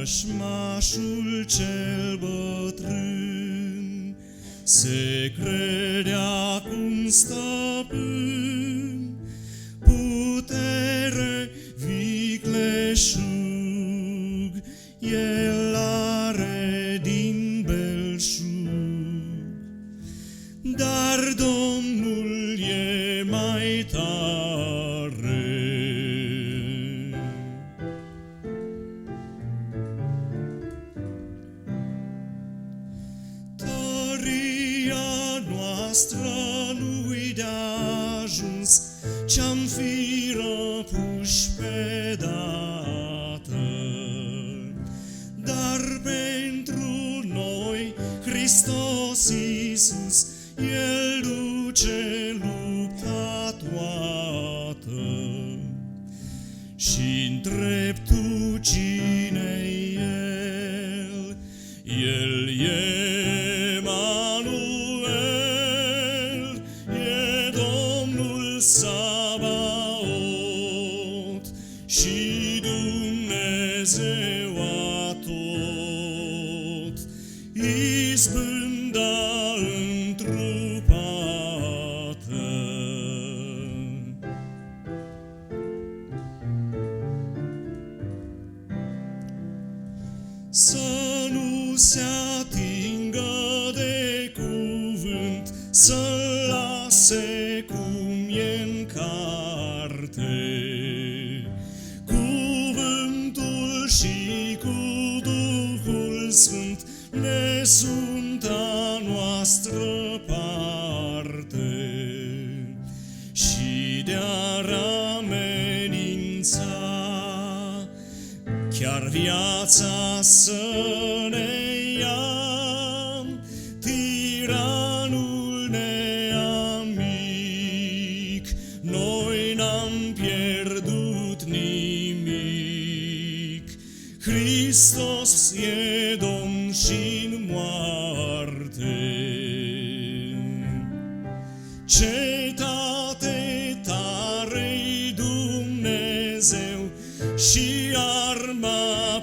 Vrăjmașul cel bătrân se credea cum stăpân, putere vicleșug el are din belșug. Dar Domnul e mai tare. Tăria noastră nu-i de-ajuns, ce-am fi răpuși pe dată. Dar pentru noi Hristos Iisus, El duce lupta toată. Și-ntreb tu cine-i El? El e Emanuel, e Domnul Sabaot și Dumnezeu atot, izbânda întrupată. Să nu se atingă de cuvânt, să-l lase cum e-n carte. Cuvântul și cu Duhul Sfânt ne sunt a noastră parte. Și de-ar amenința chiar viața să ne ia, tiranul neamic, noi n-am pierdut nimic. Hristos e Domn și-n moarte. Cetate tare-i Dumnezeu și arma